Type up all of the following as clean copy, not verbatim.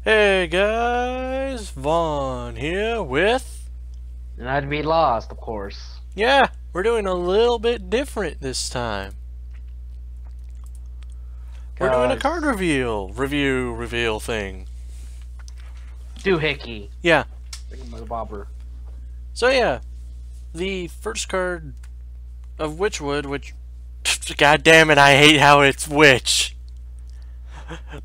Hey guys, Vaughn here with... And I'd be lost, of course. Yeah, we're doing a little bit different this time. We're doing a card Cause reveal thing. doohickey. Yeah, Bobber. so yeah, the first card of Witchwood, which... God damn it, I hate how it's Witch.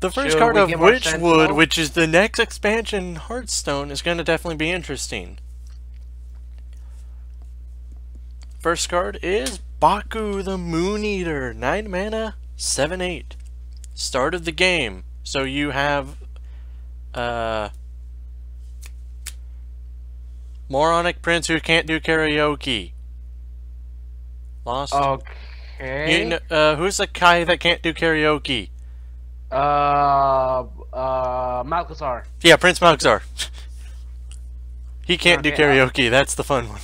The first Should card we of give our Witchwood, sentinel? which is the next expansion in Hearthstone, is going to definitely be interesting. First card is Baku the Moon Eater, 9 mana, 7/8. Start of the game. So you have Moronic Prince who can't do karaoke. Lost. Okay. Who's the guy that can't do karaoke? Malcazar. Yeah, Prince Malxar. He can't do Okay, karaoke. That's the fun one.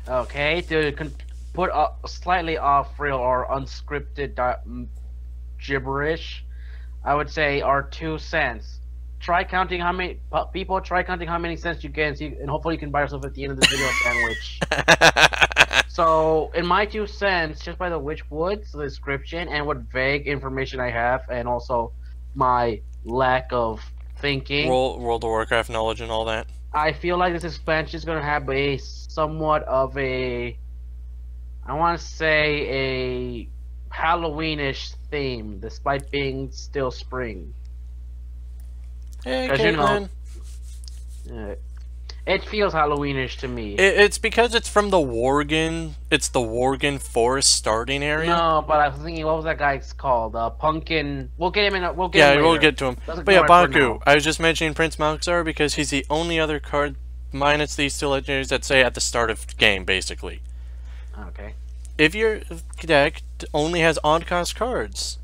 okay, to put slightly off real or unscripted gibberish, I would say our 2 cents. Try counting how many people. Try counting how many cents you get, and hopefully you can buy yourself at the end of this video a sandwich. So, in my 2 cents, just by the Witchwood, the description, and what vague information I have, and also my lack of thinking, World of Warcraft knowledge and all that. I feel like this expansion is going to have a somewhat of a, I want to say, a Halloweenish theme, despite being still spring. Hey, Because, Caitlin. It feels Halloweenish to me. It's because it's from the Worgen. It's the Worgen Forest starting area. No, but I was thinking, what was that guy's called? Pumpkin. We'll get him in. We'll get Yeah, him later. we'll get to him. Let's But yeah, ignore it for Baku. now. I was just mentioning Prince Malxar because he's the only other card, minus these two legendaries, that say at the start of the game, basically. Okay. If your deck only has odd cost cards,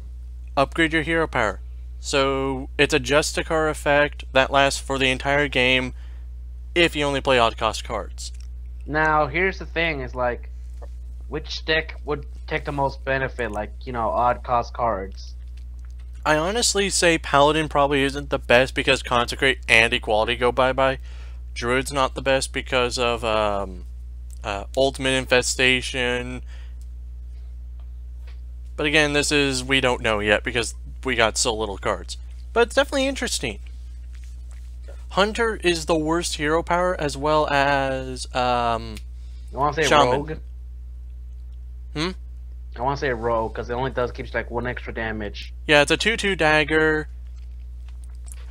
upgrade your hero power. So it's a Justicar effect that lasts for the entire game if you only play odd cost cards. Now, here's the thing: is like, which deck would take the most benefit? Like, odd cost cards. I honestly say Paladin probably isn't the best because Consecrate and Equality go bye-bye. Druid's not the best because of Ultimate Infestation. But again, we don't know yet because we got so little cards. But it's definitely interesting. Hunter is the worst hero power as well as I want to say Shaman. rogue. Hmm? I want to say rogue because it only keeps like 1 extra damage. Yeah, it's a 2/2 dagger.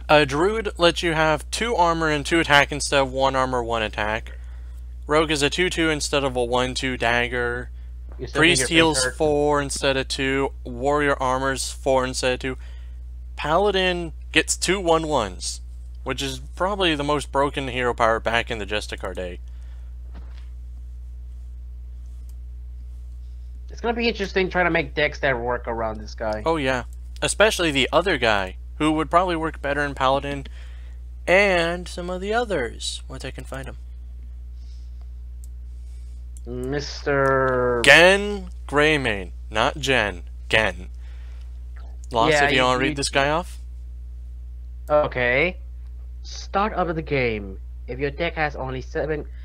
Druid lets you have 2 armor and 2 attack instead of 1 armor, 1 attack. Rogue is a 2/2 instead of a 1/2 dagger. You still Priest think your heals face hurt? 4 instead of 2. Warrior armors 4 instead of 2. Paladin gets 2 1/1s, which is probably the most broken hero power back in the Justicar day. It's gonna be interesting trying to make decks that work around this guy. Oh yeah, especially the other guy, who would probably work better in Paladin, and some of the others, once I can find them. Mr. Gen Greymane, not Jen. Gen. Lost, Yeah, if you want to you- read this guy off? Okay. Start of the game. If your deck has only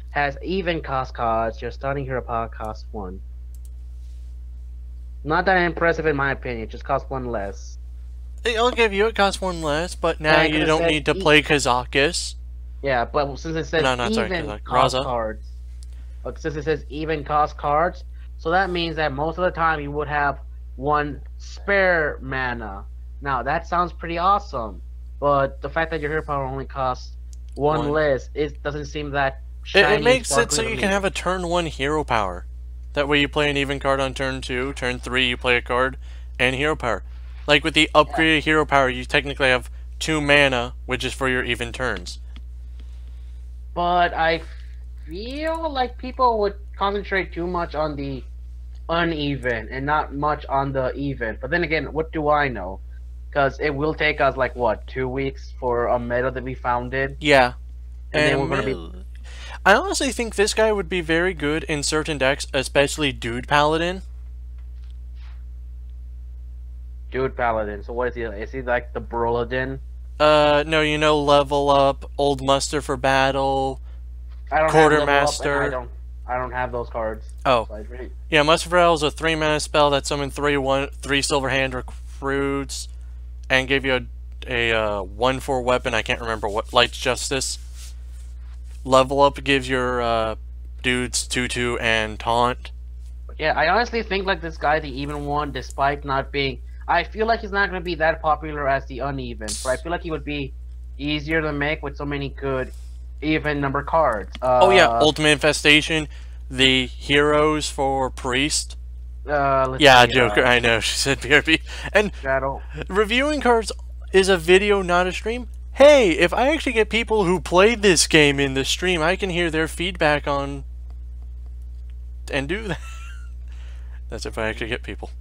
has even cost cards, your starting hero power costs 1. Not that impressive in my opinion, it just costs 1 less. I'll give you, it costs 1 less, but now And you it don't said need to play Kazakus. Yeah, but since it says No, not sorry, even like cost Raza. cards, since it says even cost cards, so that means that most of the time you would have 1 spare mana. Now that sounds pretty awesome, but the fact that your hero power only costs 1 less, it doesn't seem that shiny. It makes it so sparkly to you me. can have a turn 1 hero power. That way you play an even card on turn 2, turn 3 you play a card, and hero power. Like with the upgraded hero power, you technically have 2 mana, which is for your even turns. But I feel like people would concentrate too much on the uneven and not much on the even. But then again, what do I know? Because it will take us like what, 2 weeks for a meta to be founded, Yeah. and then we're gonna be I honestly think this guy would be very good in certain decks, especially Dude Paladin. Dude Paladin. So what is he? Is he like the Broladin? No, you know, Level Up, Old Muster for Battle, I don't have level up, and Quartermaster. I don't have those cards. Oh, So I really, yeah, Muster for Battle is a 3-mana spell that summons 3 Silver Hand recruits and give you a 1/4 weapon. I can't remember what. Light's Justice. Level Up gives your dudes 2/2 and Taunt. yeah, I honestly think like this guy, the even one, despite not being, I feel like he's not going to be that popular as the uneven. But I feel like he would be easier to make with so many good even number cards. Oh yeah, Ultimate Infestation, the heroes for Priest. Let's Yeah, see, Joker, I know, she said BRB. And Shadow. reviewing cards is a video, not a stream. Hey, if I actually get people who played this game in the stream, I can hear their feedback on and do that. That's if I actually get people.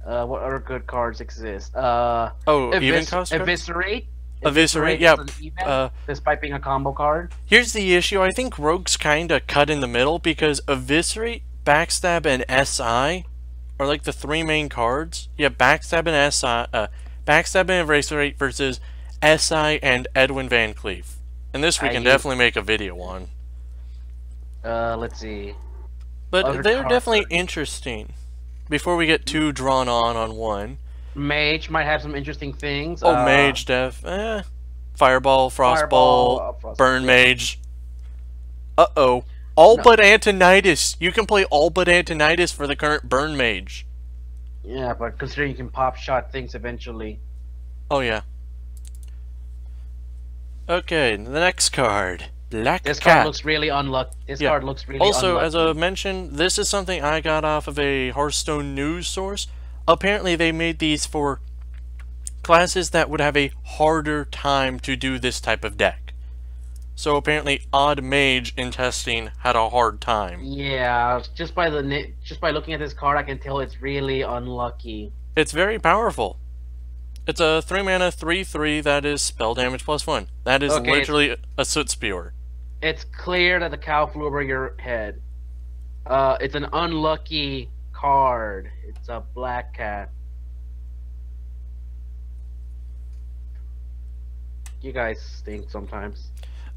What other good cards exist? Oh, even cost cards? Eviscerate. Eviscerate, is yeah. an even, despite being a combo card. Here's the issue. I think Rogue's kinda cut in the middle because Eviscerate, Backstab, and SI are like the 3 main cards. You have Backstab and SI, Backstab and Eviscerate versus SI and Edwin Van Cleef. And this we can definitely make a video on. Let's see. But Other they're cards definitely are- interesting. Before we get too drawn on one. Mage might have some interesting things. Oh, Mage, Def, Fireball, Frostbolt, Frostbolt, Burn yeah. Mage. Uh-oh. All No. but Antonidas. You can play all but Antonidas for the current Burn Mage. Yeah, but consider you can pop shot things eventually. Oh, yeah. Okay, the next card. Black This Cat. card looks really unlucky. This Yeah. card looks really Also, unlucky. as I mentioned, this is something I got off of a Hearthstone news source. Apparently, they made these for classes that would have a harder time to do this type of deck. So apparently, Odd Mage in testing had a hard time. Yeah, just by looking at this card, I can tell it's really unlucky. It's very powerful. It's a 3-mana 3/3 that is spell damage +1. That is Okay, literally a Soot Spewer. It's clear that the cow flew over your head. It's an unlucky card. It's a black cat. You guys stink sometimes.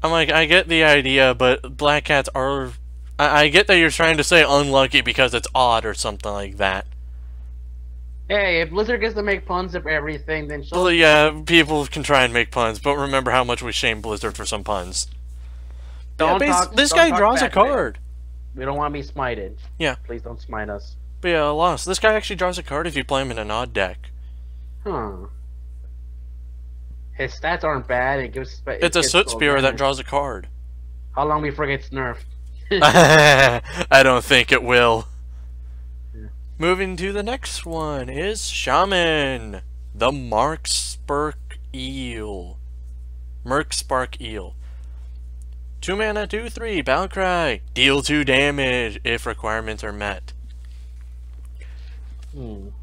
I'm like, I get the idea, but Black Cats are... I get that you're trying to say unlucky because it's odd or something like that. Hey, if Blizzard gets to make puns of everything, then Well, yeah, people can try and make puns, but remember how much we shame Blizzard for some puns. Don't Yeah, talk. this don't guy talk draws a bad to me. card. We don't want to be smited. Yeah. Please don't smite us. But yeah, lost. This guy actually draws a card if you play him in an odd deck. Huh. His stats aren't bad. It gives. It's a Soot Spewer that draws a card. How long before it gets nerfed? I don't think it will. Yeah. Moving to the next one is Shaman, the Merkspark Eel. 2 mana, 2/3, Battlecry. Deal 2 damage if requirements are met.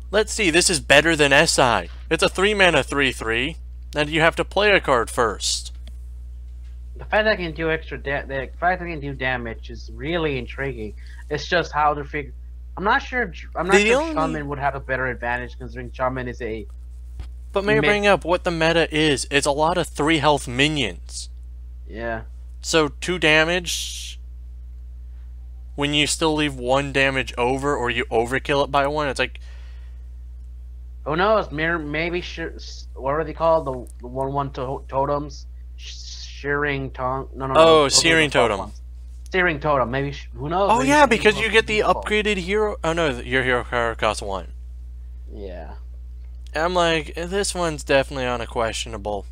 Let's see, this is better than SI. It's a 3 mana 3/3, and you have to play a card first. The fact that I can do the fact that I can do damage is really intriguing. It's just how to figure. I'm not sure. Shaman would have a better advantage considering Shaman is a. But may I bring up what the meta is? It's a lot of 3 health minions. Yeah. So 2 damage when you still leave 1 damage over, or you overkill it by 1. It's like, Who knows? Maybe what are they called? The 1/1 totems. Shearing tongue. No. oh, Searing Totem. Searing totem. Maybe who knows? Oh Maybe yeah, Searing because Totem you get is the useful. upgraded hero. Oh no, your hero card costs 1. Yeah. I'm like, this one's definitely on a questionable.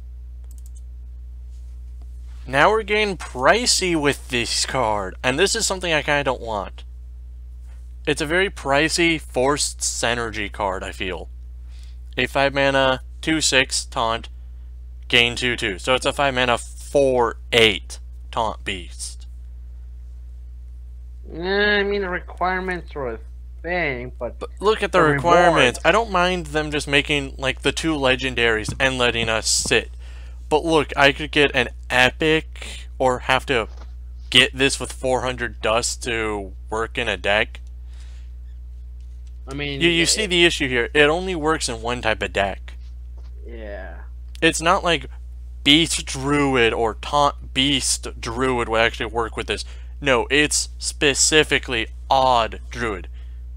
Now we're getting pricey with this card, and this is something I kind of don't want. It's a very pricey, forced synergy card, I feel. A 5 mana, 2/6, taunt, gain 2/2. So it's a 5 mana, 4/8 taunt beast. I mean, the requirements are a thing, but Look at the requirements. I don't mind them just making like the 2 legendaries and letting us sit. But look, I could get an epic or have to get this with 400 dust to work in a deck. I mean, You see the issue here. It only works in one type of deck. Yeah. it's not like Beast Druid or Taunt Beast Druid would actually work with this. No, it's specifically Odd Druid.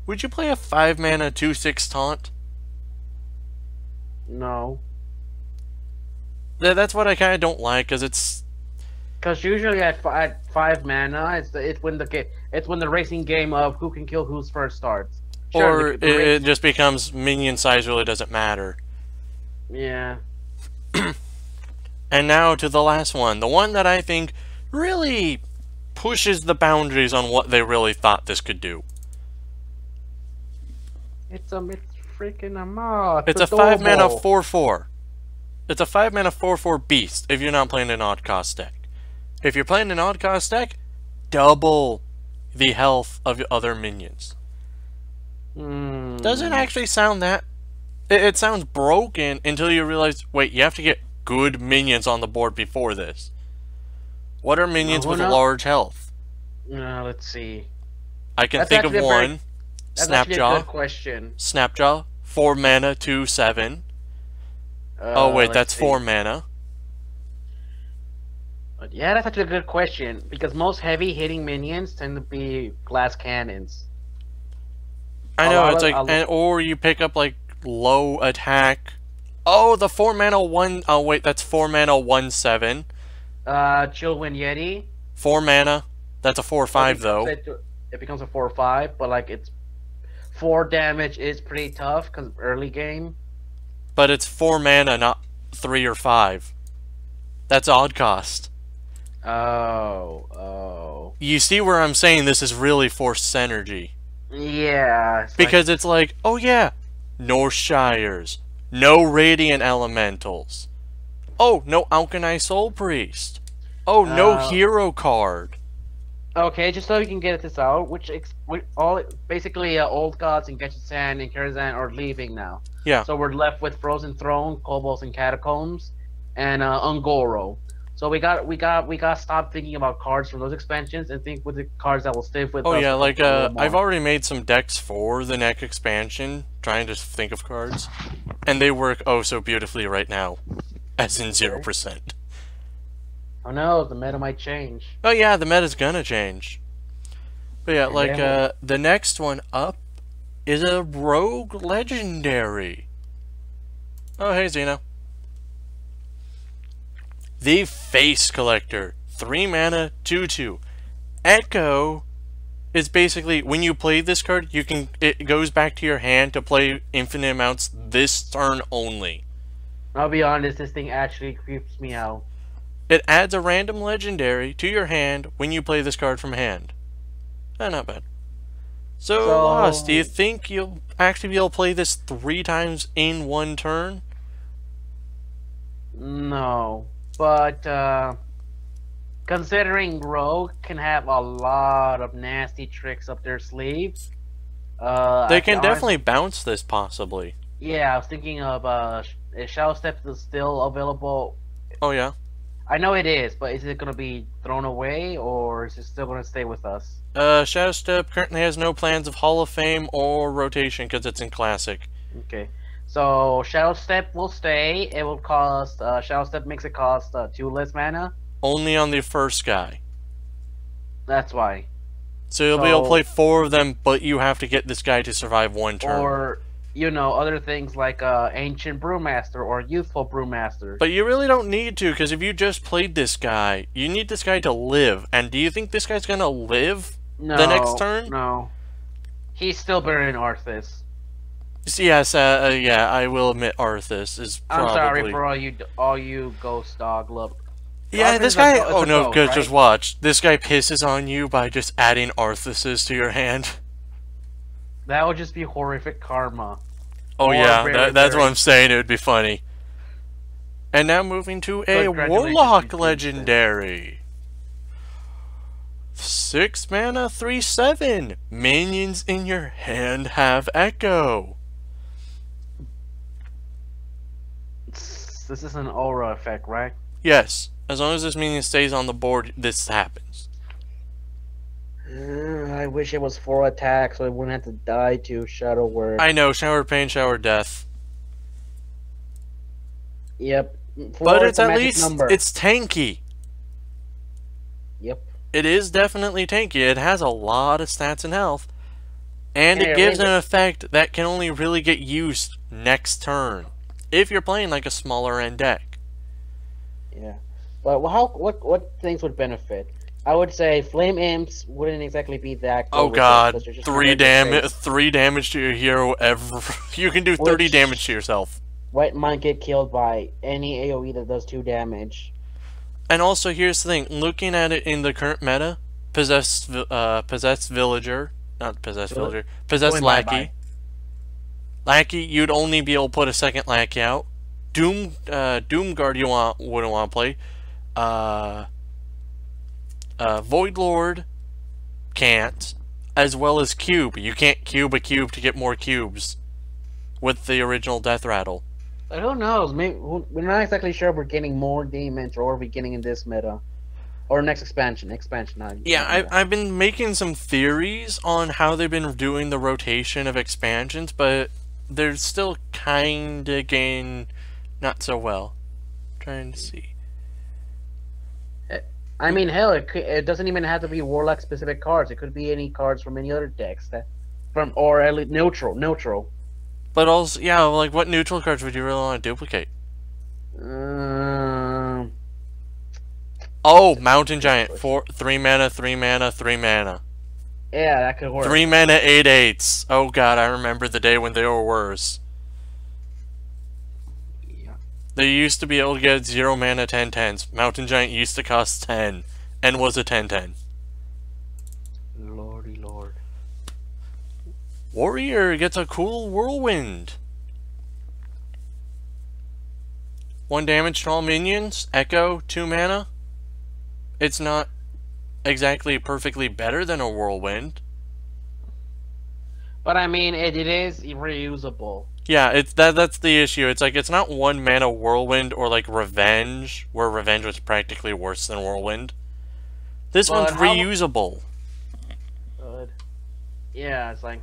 Would you play a 5 mana 2/6 Taunt? No. That's what I kind of don't like, because it's... Because usually at 5 mana, it's when the racing game of who can kill who's first starts. Sure, Or it just becomes minion size really doesn't matter. Yeah. And now to the last one. The one that I think really pushes the boundaries on what they really thought this could do. It's freaking a mod. It's a 5 mana 4/4. It's a 5 mana 4/4 beast if you're not playing an odd cost deck. If you're playing an odd cost deck, double the health of your other minions. Doesn't actually sound that... It sounds broken until you realize, wait, you have to get good minions on the board before this. What are minions with large health? Let's see. I can think of one. That's actually a Snapjaw. good question. Snapjaw, 4 mana 2/7. Oh wait, that's 4 mana. But yeah, that's actually a good question because most heavy hitting minions tend to be glass cannons. I know, it's like, or you pick up like low attack. Oh, the 4 mana 1. Oh wait, that's 4 mana 1/7. Chillwind Yeti. 4 mana. That's a 4/5 though. It becomes a 4/5, but like it's 4 damage is pretty tough because early game. But it's 4 mana, not 3 or 5. That's odd cost. Oh. You see where I'm saying this is really forced synergy. Yeah. Because it's like, oh yeah, no Shires, no Radiant Elementals. Oh, no Alkanai Soul Priest. Oh, no hero card. Okay, just so we can get this out, basically Old Gods and Getchisan and Karazhan are leaving now. Yeah. So we're left with Frozen Throne, Kobolds and Catacombs, and Ungoro. So we got to stop thinking about cards from those expansions and think with the cards that will stay with us. Oh yeah, like I've already made some decks for the next expansion, trying to think of cards, and they work oh so beautifully right now, as in 0%. Oh no, the meta might change. Oh yeah, the meta's gonna change. But yeah, like the next one up is a Rogue Legendary. Oh hey Xeno. The Face Collector, 3 mana, 2/2. Echo is basically when you play this card, it goes back to your hand to play infinite amounts this turn only. I'll be honest, this thing actually creeps me out. It adds a random legendary to your hand when you play this card from hand. Not bad. So Lost, do you think you'll actually be able to play this 3 times in one turn? No. But considering Rogue can have a lot of nasty tricks up their sleeve, they can definitely bounce this possibly. Yeah, I was thinking of is Shadow Step still available? Oh yeah. I know it is, but is it gonna be thrown away or is it still gonna stay with us? Shadow Step currently has no plans of Hall of Fame or rotation because it's in Classic. Okay. So Shadow Step will stay. It will cost Shadow Step makes it cost 2 less mana. Only on the first guy. That's why. So you'll be able to play 4 of them, but you have to get this guy to survive 1 turn. Or other things like Ancient Brewmaster or Youthful Brewmaster. But you really don't need to, because if you just played this guy, you need this guy to live. And do you think this guy's gonna live the next turn? No. He's still better than Arthas. Yes, yeah, I will admit Arthas is probably... I'm sorry for all you ghost dog love. Yeah, this guy... Oh no, right? Just watch. This guy pisses on you by just adding Arthases to your hand. That would just be horrific karma. Oh yeah, that's what I'm saying, it would be funny. And now moving to a Warlock Legendary. 6 mana, 3/7. Minions in your hand have Echo. This is an aura effect, right? Yes. As long as this minion stays on the board, this happens. I wish it was 4 attacks so it wouldn't have to die to Shadow Word. I know, Shower Pain, Shower Death. Yep. But 4 is it's the at magic least, number. it's tanky. Yep. It is definitely tanky. It has a lot of stats and health. And And it it gives an really, effect that can only really get used next turn. If you're playing like a smaller end deck. yeah. But what things would benefit? I would say flame imps wouldn't exactly be that good Oh with this god, because they're just gonna hurt your face. 3 damage to your hero ever. You can do 30 damage to Which yourself. White might get killed by any AoE that does 2 damage. And also, here's the thing: looking at it in the current meta, possessed villager, not possessed Vill- villager, possessed Going lackey. bye-bye. Lackey, you'd only be able to put a second lackey out. Doomguard, wouldn't want to play. Uh, Void Lord can't, as well as Cube. You can't cube a cube to get more cubes with the original Death Rattle. Who knows? Maybe we're not exactly sure if we're getting more damage or are we getting in this meta or next expansion. Yeah, Not meta. I've been making some theories on how they've been doing the rotation of expansions, but they're still kinda going not so well. Trying to see. I mean, hell, it doesn't even have to be Warlock specific cards. It could be any cards from any other decks or at least neutral. But also, yeah, like what neutral cards would you really want to duplicate? Um, Oh, Mountain Giant, 3 mana, 3 mana, 3 mana. yeah, that could work. 3 mana, 8/8s. Oh god, I remember the day when they were worse. Yeah. They used to be able to get 0 mana 10/10s. Mountain Giant used to cost 10 and was a 10/10. Lordy Lord. Warrior gets a cool whirlwind. 1 damage to all minions. Echo, 2 mana. It's not exactly perfectly better than a whirlwind. But I mean, it is reusable. Yeah, that's the issue. It's like it's not 1 mana whirlwind or like revenge, where revenge was practically worse than whirlwind. This But one's reusable. Good. Yeah, it's like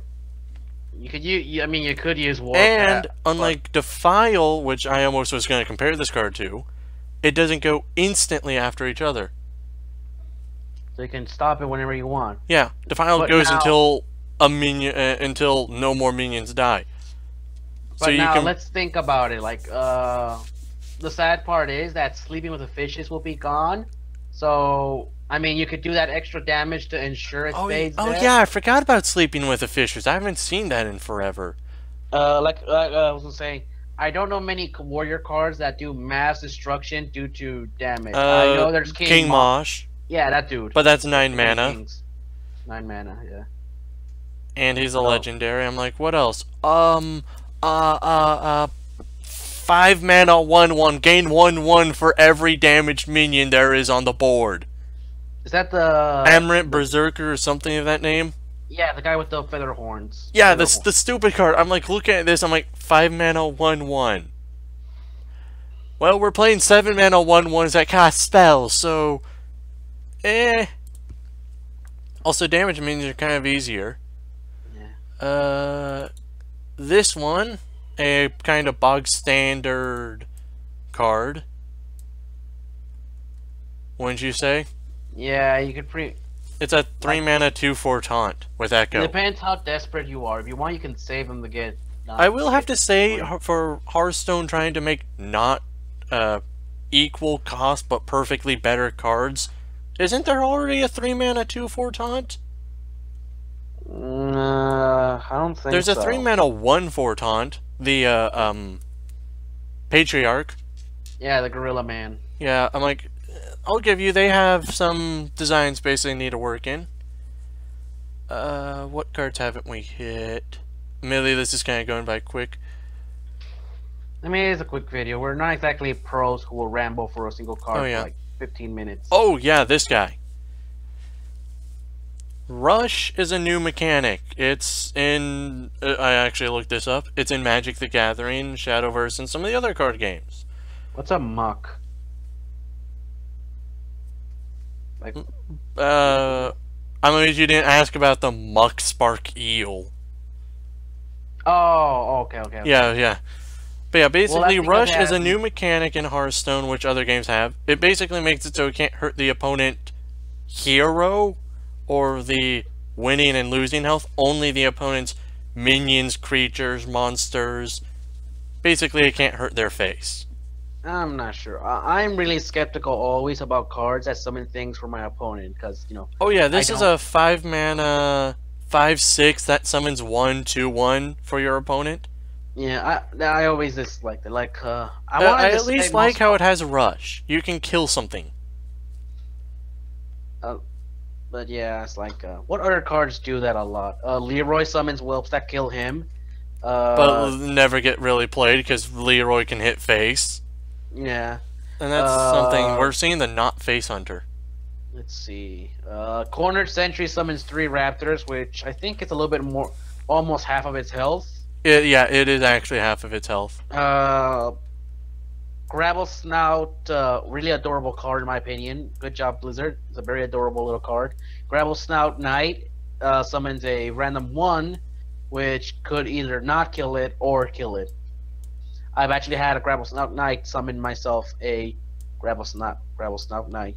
you could use. I mean, you could use War. And unlike Defile, which I almost was going to compare this card to, it doesn't go instantly after each other. So you can stop it whenever you want. Yeah, Defile But goes now- until a minion until no more minions die. But So you now can let's think about it. Like, the sad part is that sleeping with the fishes will be gone. So I mean, you could do that extra damage to ensure it stays oh there. yeah, I forgot about sleeping with the fishers. I haven't seen that in forever. Like I was gonna say, I don't know many warrior cards that do mass destruction due to damage. I know there's King Mosh, Yeah, that dude. but that's 9 mana. Kings. 9 mana, yeah. And he's a legendary. I'm like, what else? 5 mana 1/1. Gain 1/1 for every damaged minion there is on the board. Is that the Amarant Berserker or something of that name? Yeah, the guy with the feather horns. Yeah, the stupid card. I'm like looking at this. I'm like 5 mana 1/1. Well, we're playing 7 mana 1/1s that cast spells, so Also, damage minions are kind of easier. Yeah. This one, a kind of bog standard card. Wouldn't you say? Yeah, you could It's a 3 mana 2/4 taunt with Echo. It depends how desperate you are. If you want, you can save them to get. I will have to say, for Hearthstone trying to make not equal cost but perfectly better cards, isn't there already a 3 mana 2/4 taunt? I don't think There's a so. 3 mana 1/4 taunt. The Patriarch. Yeah, the Gorilla Man. Yeah, I'm like, I'll give you, they have some design space they need to work in. What cards haven't we hit? Admittedly, this is kind of going by quick. I mean, it's a quick video. We're not exactly pros who will ramble for a single card Oh, yeah. for like 15 minutes. Oh, yeah, this guy. Rush is a new mechanic. It's in... I actually looked this up. It's in Magic the Gathering, Shadowverse, and some of the other card games. What's a muck? Like, I mean, you didn't ask about the Muck Spark Eel. oh, okay. Yeah, yeah. But yeah, basically, because Rush it is a has- new mechanic in Hearthstone, which other games have. It basically makes it so it can't hurt the opponent hero or the winning and losing health, only the opponent's minions, creatures, monsters. Basically, it can't hurt their face. I'm not sure. I'm really skeptical always about cards that summon things for my opponent because Oh yeah, this I is don't- a 5-mana 5/6 that summons 1/2/1 for your opponent. Yeah, I always dislike that. Like, I wanted I to at least say like most- how it has Rush. You can kill something. But yeah, it's like, what other cards do that a lot? Leroy summons whelps that kill him. But never get really played because Leroy can hit face. Yeah. And that's something we're seeing the not face hunter. Let's see. Cornered Sentry summons 3 raptors, which I think it's a little bit more, almost half of its health. Yeah, it is actually half of its health. Gravel Snout, really adorable card in my opinion. Good job, Blizzard. It's a very adorable little card. Gravel Snout Knight summons a random 1, which could either not kill it or kill it. I've actually had a Gravel Snout Knight summon myself a Gravel Snout Knight.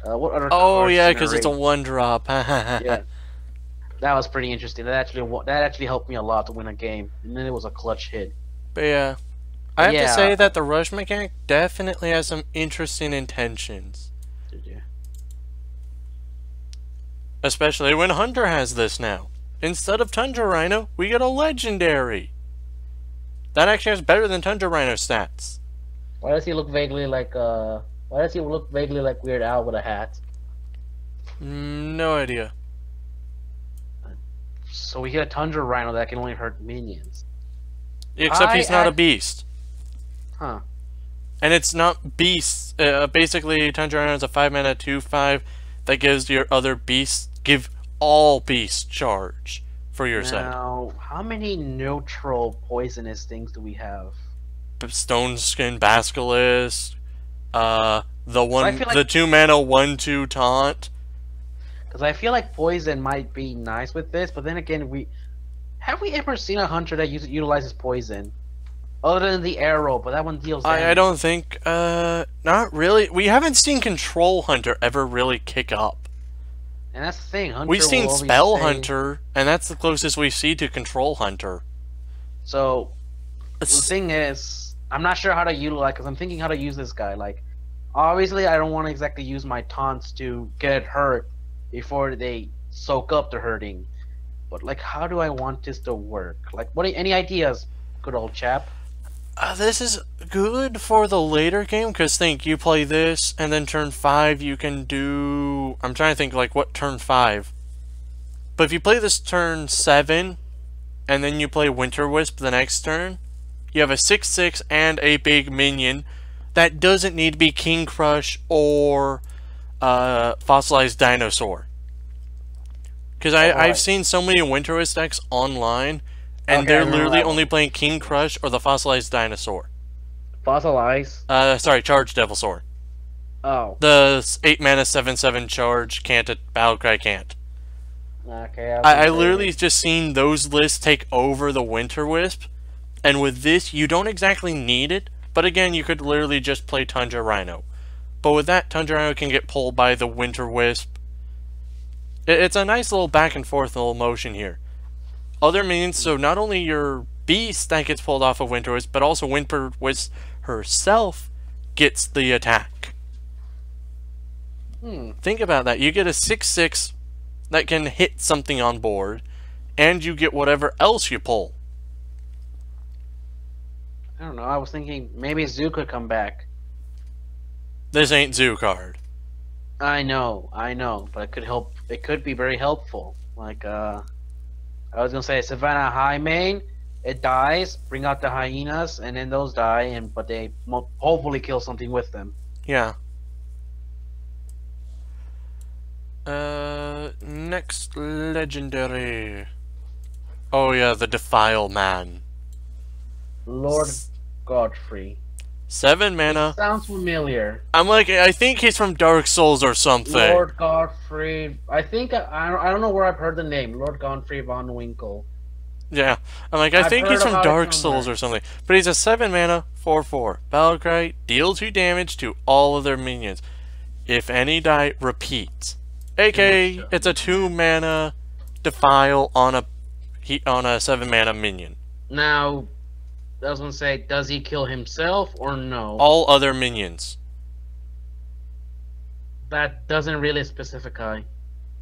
What other? Oh cards yeah, because it's a generate- 1-drop. Yeah, that was pretty interesting. That actually helped me a lot to win a game, and then it was a clutch hit. But yeah, I have to Yeah. say that the Rush mechanic definitely has some interesting intentions. Did you? Especially when Hunter has this now. Instead of Tundra Rhino, we get a Legendary. That actually has better than Tundra Rhino stats. Why does he look vaguely like Weird Al with a hat? No idea. So we get a Tundra Rhino that can only hurt minions. Except he's not a beast. Huh. And it's not beast. Basically, Tundra Rhino is a 5-mana 2/5 that gives your other beasts, give all beasts charge for your side. Now, how many neutral poisonous things do we have? Stone Skin Basilisk, the feel like- the 2-mana 1/2 taunt. Because I feel like poison might be nice with this, but then again, have we ever seen a hunter that utilizes poison? Other than the arrow, but that one deals damage. I don't think, not really. We haven't seen Control Hunter ever really kick up. And that's the thing. Hunter We've seen will always Spell stay- Hunter, and that's the closest we see to Control Hunter. So the It's- thing is, I'm not sure how to utilize, because I'm thinking how to use this guy. Like, obviously, I don't want to exactly use my taunts to get hurt before they soak up the hurting. But like, how do I want this to work? Like, any ideas, good old chap? This is good for the later game, because think, you play this, and then turn 5 you can do... I'm trying to think, like, what turn 5? But if you play this turn 7, and then you play Winter Wisp the next turn, you have a 6/6 and a big minion that doesn't need to be King Crush or Fossilized Dinosaur. Because I've seen so many Winter Wisp decks online, and Okay, I they're remember literally that one. only playing King Crush or the Fossilized Dinosaur. Fossilize. Sorry, Charge Devilsaur. Oh. The 8-mana 7/7 charge can't, Battlecry can't. Okay. I literally just seen those lists take over the Winter Wisp, and with this, you don't exactly need it, but again, you could literally just play Tundra Rhino. But with that, Tundra Rhino can get pulled by the Winter Wisp. It's a nice little back and forth little motion here. Other means, so not only your beast that gets pulled off of Winter Wisp, but also Winter Wisp herself gets the attack. Think about that. You get a 6/6 that can hit something on board, and you get whatever else you pull. I don't know. I was thinking maybe Zoo could come back. This ain't Zoo card. I know, but it could help. It could be very helpful. Like, I was gonna say Savannah High Main. It dies. Bring out the hyenas, and then those die, but they hopefully kill something with them. Yeah. Next legendary. Oh yeah, the Defile Man. Lord Godfrey. 7 mana. Sounds familiar. I'm like, I think he's from Dark Souls or something. Lord Godfrey. I think I don't know where I've heard the name. Lord Godfrey von Winkle. Yeah. I'm like, I I've think heard he's from about it Dark somewhere. Souls or something. But he's a 7 mana, 4/4. Battlecry, deal 2 damage to all of their minions. If any die, repeat. AKA, it's a 2 mana defile on a 7 mana minion. Now, I was gonna say, does he kill himself or no? All other minions. That doesn't really specify.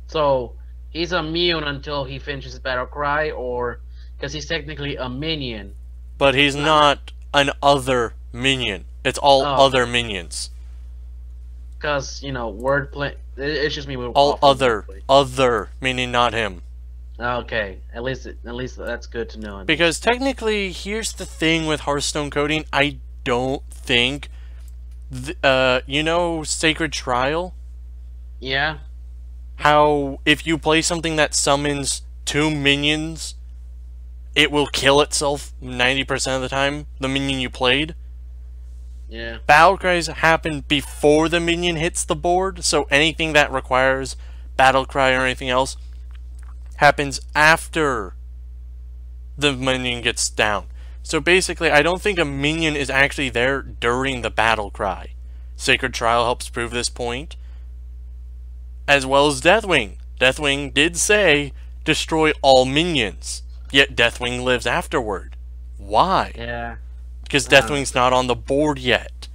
So he's immune until he finishes battle cry, or because he's technically a minion. But he's not an other minion. It's all Oh. other minions. Because wordplay. It's just me with All awful other, wordplay. meaning not him. Okay, at least that's good to know. Because technically, here's the thing with Hearthstone coding. I don't think, Sacred Trial. Yeah. How if you play something that summons 2 minions, it will kill itself 90% of the time. The minion you played. Yeah. Battle cries happen before the minion hits the board, so anything that requires battle cry or anything else happens after the minion gets down. So basically, I don't think a minion is actually there during the battle cry. Sacred Trial helps prove this point. As well as Deathwing. Deathwing did say, destroy all minions. Yet Deathwing lives afterward. Why? Yeah. Because Deathwing's not on the board yet.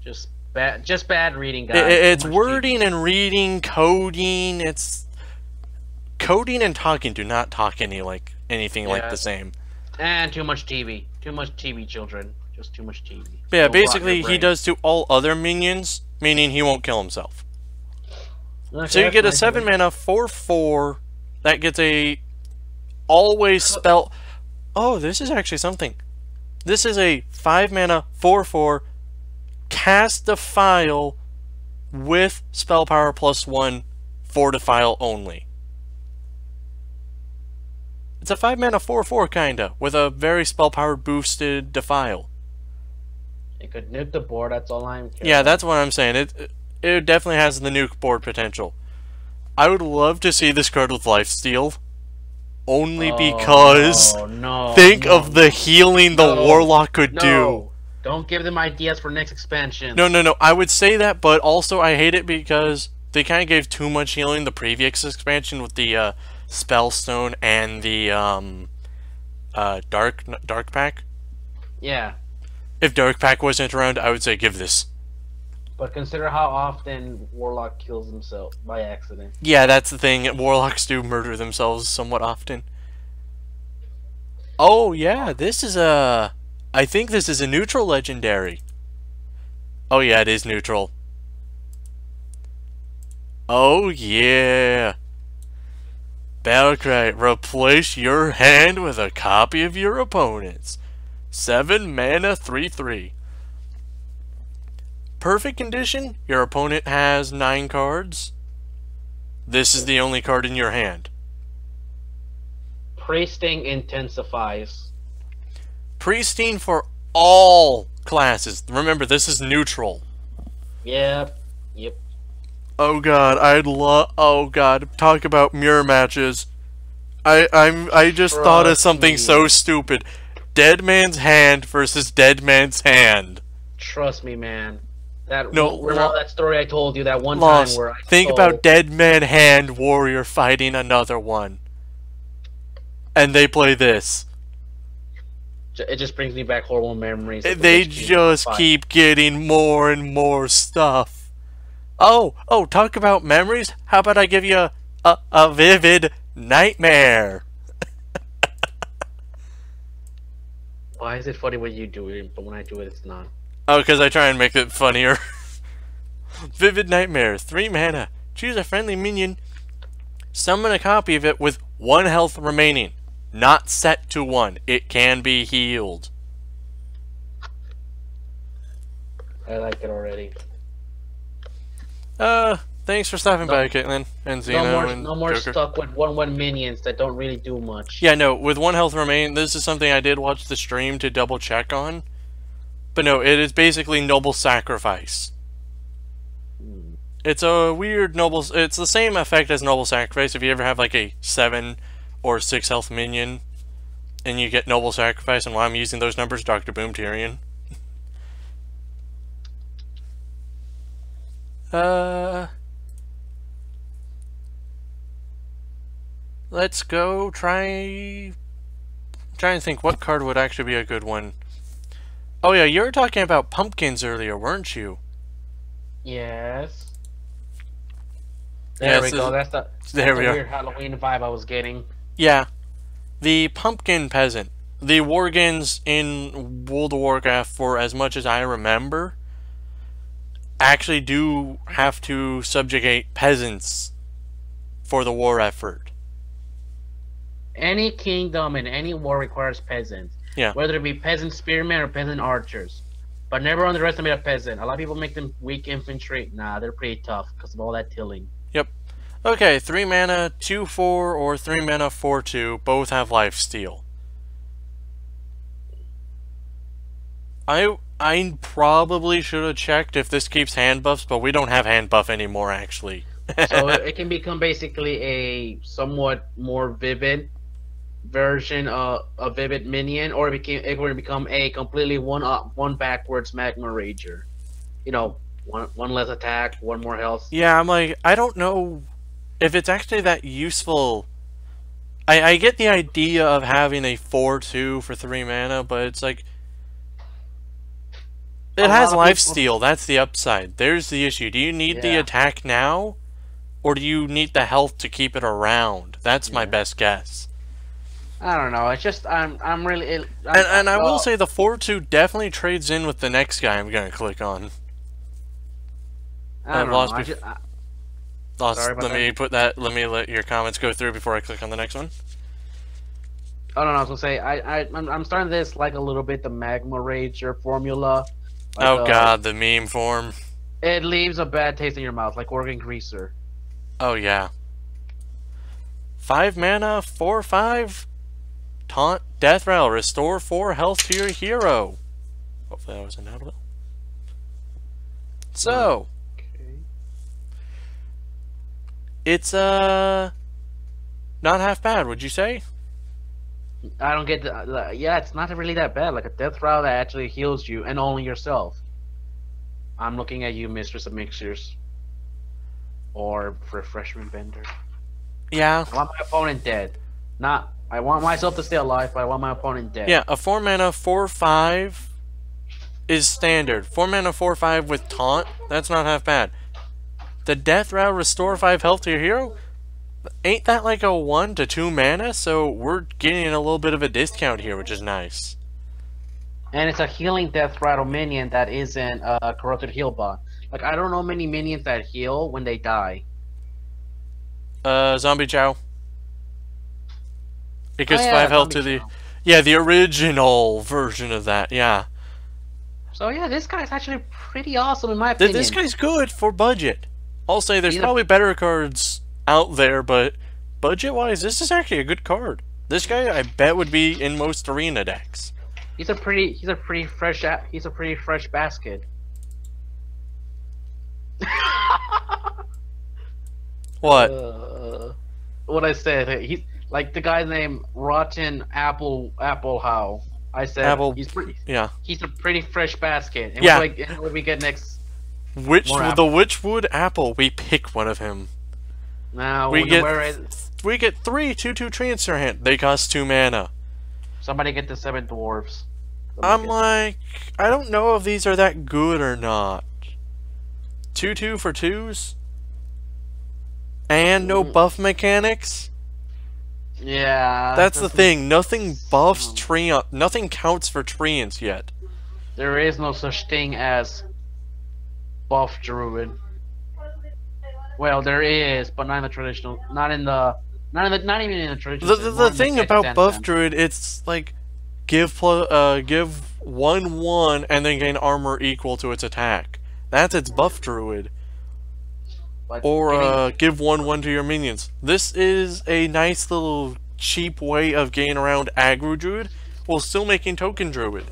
Just bad reading, guys. It's wording and reading, coding. It's coding and talking do not talk anything like the same. And too much TV. Too much TV, children. Just too much TV. Yeah, It'll rot basically your he brain. does to all other minions, meaning he won't kill himself. Okay, So you get a that's 7 mana 4/4 that gets a always spell. Oh, this is actually something. This is a 5 mana 4/4 cast Defile with spell power +1 for Defile only. It's a 5 mana 4/4 kinda with a very spell power boosted Defile. It could nuke the board. That's all I'm. Yeah, that's what I'm saying. It definitely has the nuke board potential. I would love to see this card with lifesteal. Only because think of the healing the Warlock could do. Don't give them ideas for next expansion. No. I would say that, but also I hate it because they kind of gave too much healing the previous expansion with the Spellstone and the Dark Pack. Yeah. If Dark Pack wasn't around, I would say give this. But consider how often Warlock kills himself by accident. Yeah, that's the thing. Warlocks do murder themselves somewhat often. Oh, yeah, this is a... I think this is a neutral legendary. Oh, yeah, it is neutral. Oh, yeah. Battlecry, replace your hand with a copy of your opponent's. 7 mana 3/3. Perfect condition, your opponent has 9 cards. This is the only card in your hand. Priesting intensifies. Pristine for all classes. Remember, this is neutral. Yep. Oh god, oh god, talk about mirror matches. I just thought of something so stupid. Dead Man's Hand versus Dead Man's Hand. Trust me, man. Remember that story I told you that one Lost. time where Think about Dead Man Hand Warrior fighting another one. And they play this. It just brings me back horrible memories. They just keep getting more and more stuff. Oh, talk about memories? How about I give you a vivid nightmare? Why is it funny when you do it, but when I do it, it's not? Oh, because I try and make it funnier. Vivid Nightmare, 3 mana. Choose a friendly minion. Summon a copy of it with 1 health remaining. Not set to 1. It can be healed. I like it already. Thanks for stopping by, Caitlin and Xeno and no more Joker. stuck with 1/1 minions that don't really do much. Yeah, no, with 1 health remaining, this is something I did watch the stream to double check on. But no, it is basically Noble Sacrifice. It's a weird Noble... It's the same effect as Noble Sacrifice if you ever have like a 7 or 6 health minion. And you get Noble Sacrifice, and while I'm using those numbers, Dr. Boom Tyrion. Let's go try and think what card would actually be a good one. Oh yeah, you were talking about pumpkins earlier, weren't you? Yes. There we go. That's the weird Halloween vibe I was getting. Yeah. The pumpkin peasant. The Worgens in World of Warcraft, for as much as I remember, actually do have to subjugate peasants for the war effort. Any kingdom in any war requires peasants. Yeah. Whether it be peasant spearmen or peasant archers. But never underestimate a peasant. A lot of people make them weak infantry. Nah, they're pretty tough because of all that tilling. Yep. Okay, 3 mana, 2/4, or 3 mana, 4/2. Both have lifesteal. I probably should have checked if this keeps hand buffs, but we don't have hand buff anymore, actually. So it can become basically a somewhat more vivid version of a vivid minion, or it would become a completely one backwards magma rager. You know, one less attack, one more health. Yeah, I'm like, I don't know if it's actually that useful. I get the idea of having a 4/2 for 3 mana, but it's like, it has lifesteal. That's the upside. There's the issue. Do you need the attack now, or do you need the health to keep it around? That's my best guess. I don't know. It's just I'm really. I will say the 4/2 definitely trades in with the next guy I'm gonna click on. I don't know. Let me let your comments go through before I click on the next one. I don't know. I was gonna say I'm starting to dislike a little bit the magma rager formula. Like, oh god, the meme form. It leaves a bad taste in your mouth, like organ greaser. Oh yeah. 5 mana, 4/5. Taunt, Death Rattle, restore 4 health to your hero. Hopefully that was an audible. So, it's not half bad, would you say? I don't get the, yeah, it's not really that bad. Like a Death Rattle that actually heals you and only yourself. I'm looking at you, Mistress of Mixers, or Refreshment Bender. Yeah. I want my opponent dead. I want myself to stay alive, but I want my opponent dead. Yeah, a 4 mana 4/5 is standard. 4 mana 4/5 with taunt, that's not half bad. The Death Rattle restore 5 health to your hero? Ain't that like a 1 to 2 mana? So we're getting a little bit of a discount here, which is nice. And it's a healing Death Rattle minion that isn't a corrupted heal bot. Like, I don't know many minions that heal when they die. Zombie Chow. It gives 5 health to the... Yeah, the original version of that, yeah. So yeah, this guy's actually pretty awesome in my opinion. This guy's good for budget. I'll say there's probably better cards out there, but budget-wise, this is actually a good card. This guy, I bet, would be in most arena decks. He's a pretty fresh basket. What? What I said, he's like the guy's name, Rotten Apple How. I said he's pretty. Yeah. He's a pretty fresh basket. And yeah. What do we get next? The Witchwood Apple. We pick one of him. Now we get 3 2/2 transfer hand. They cost 2 mana. Somebody get the 7 dwarves. I'm like, I don't know if these are that good or not. 2/2 for 2s? And no buff mechanics? Yeah. That's the thing. Nothing buffs nothing counts for treants yet. There is no such thing as buff druid. Well, there is, but not in the traditional. Not even in the traditional. The thing about buff druid, it's like give 1/1 and then gain armor equal to its attack. That's its buff druid. But or give 1/1 to your minions. This is a nice little cheap way of getting around aggro druid while still making token druid.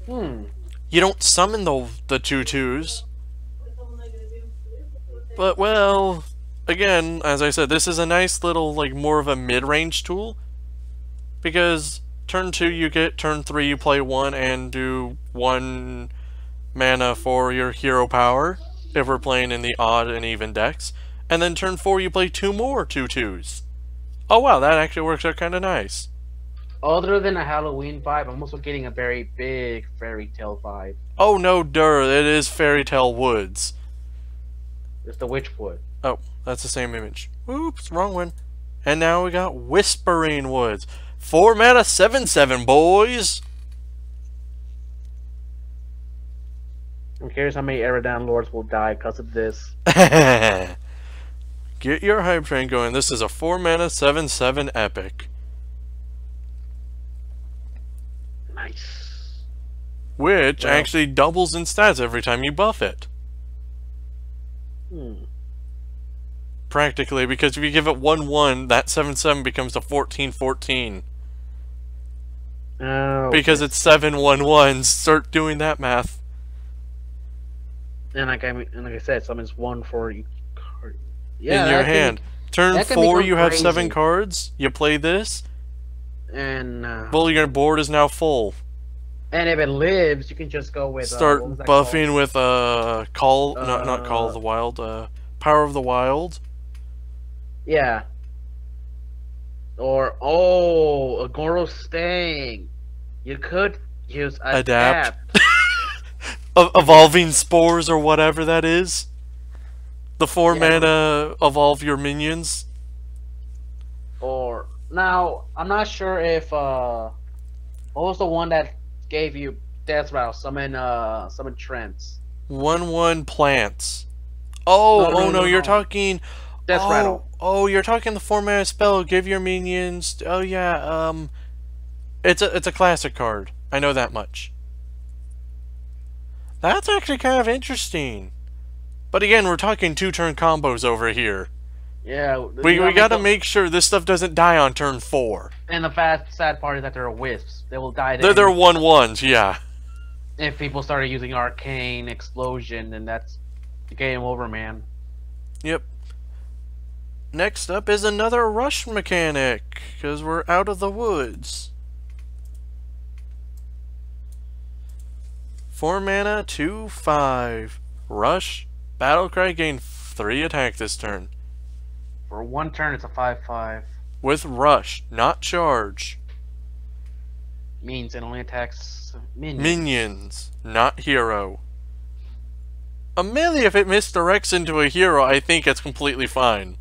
You don't summon the 2/2s. But well, again, as I said, this is a nice little, like, more of a mid-range tool. Because turn 2 you get, turn 3 you play 1 and do 1 mana for your hero power, if we're playing in the odd and even decks. And then turn 4 you play 2 more 2/2s. Oh wow, that actually works out kind of nice. Other than a Halloween vibe, I'm also getting a very big fairy tale vibe. Oh no, it is Fairy Tale Woods. It's the Witchwood. Oh, that's the same image. Oops, wrong one. And now we got Whispering Woods. 4 mana 7/7, boys! I'm curious how many Eridan Lords will die because of this. Get your hype train going. This is a 4 mana 7/7 epic. Nice. Which actually doubles in stats every time you buff it. Practically, because if you give it 1/1, that 7/7 becomes a 14/14. Oh. Because it's 7/1/1s. Start doing that math. And like I said, summons 1 for each card. Yeah, in your hand. Turn 4, you have crazy. 7 cards. You play this. And well, your board is now full. And if it lives, you can just go with start buffing with Call, not Call of the Wild, Power of the Wild. Yeah. Or Agoro Stang. You could use Adapt. Evolving Spores or whatever that is. The 4 mana evolve your minions. Or now I'm not sure if what was the one that gave you Death Rattle? Summon Trents. 1/1 plants. Oh no, you're talking Death Rattle. Oh, you're talking the 4 mana spell. Give your minions. Oh yeah, it's a classic card. I know that much. That's actually kind of interesting. But again, we're talking 2-turn combos over here. Yeah, we gotta make sure this stuff doesn't die on turn 4. And the sad part is that they're wisps. They will die. They're 1/1s, yeah. If people started using Arcane Explosion, then that's game over, man. Yep. Next up is another rush mechanic, because we're out of the woods. 4 mana, 2/5. Rush. Battlecry, gain 3 attack this turn. For 1 turn, it's a 5/5. With Rush, not Charge. Means it only attacks minions. Minions, not Hero. A melee, if it misdirects into a hero, I think it's completely fine.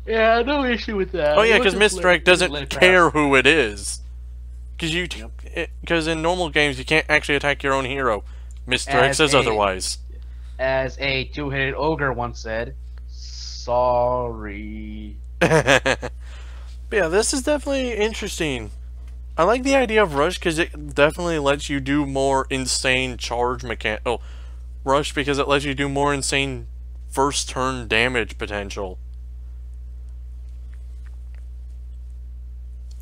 Yeah, no issue with that. Oh yeah, because misdirect doesn't care who it is. Because in normal games, you can't actually attack your own hero. Misdirect says otherwise. As a 2-headed ogre once said, sorry. But yeah, this is definitely interesting. I like the idea of Rush because it definitely lets you do more insane charge mechanic. Oh, Rush because it lets you do more insane first turn damage potential.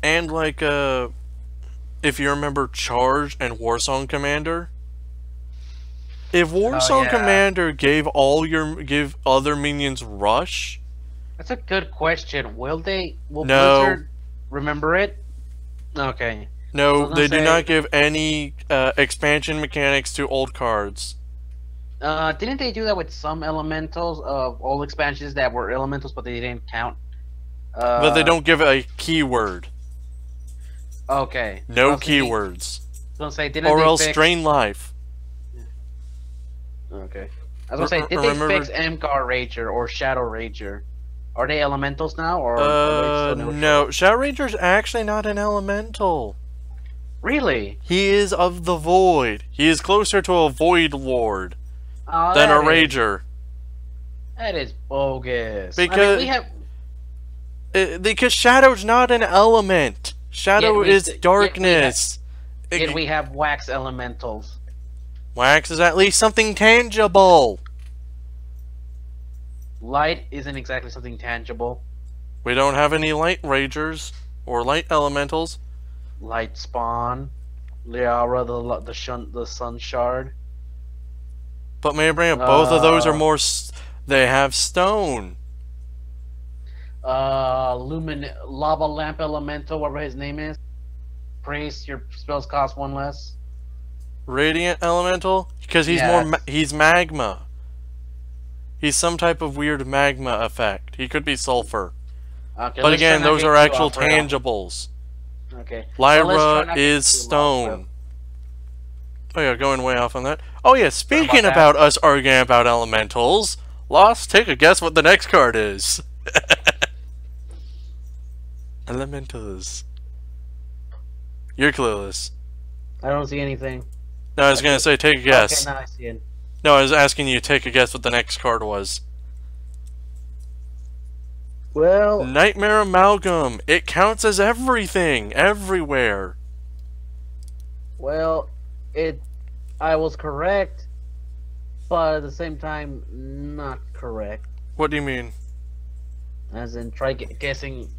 And like, if you remember Charge and Warsong Commander, if Warsong Commander gave other minions Rush, that's a good question. Will no. Blizzard remember it? Okay. No, they do not give any expansion mechanics to old cards. Didn't they do that with some elementals of old expansions that were elementals, but they didn't count? But they don't give a keyword. Okay. No keywords. Or else Drain Life. Okay. I was gonna say, did they fix Emgar Rager or Shadow Rager? Are they elementals now, or are they still no. Shadow Rager's actually not an elemental. Really? He is of the Void. He is closer to a Void Lord than a Rager. That is bogus. Because because Shadow's not an element. Shadow is darkness. Yet we have wax elementals. Wax is at least something tangible. Light isn't exactly something tangible. We don't have any light ragers or light elementals. Light Spawn, Liara, the Sun Shard. But may I bring up, both of those are more. They have stone. Lava Lamp Elemental, whatever his name is. Priest, your spells cost 1 less. Radiant Elemental? Because he's he's magma. He's some type of weird magma effect. He could be sulfur. Okay, But again, those are actual tangibles. Okay. Lyra is stone. Oh yeah, going way off on that. Oh yeah, speaking about us arguing about elementals, Lost, take a guess what the next card is. Elementals. You're clueless. I don't see anything. No, I was gonna say take a guess. Okay, now I see it. No, I was asking you to take a guess what the next card was. Well... Nightmare Amalgam. It counts as everything, everywhere. Well, I was correct, but at the same time, not correct. What do you mean? As in, try guessing...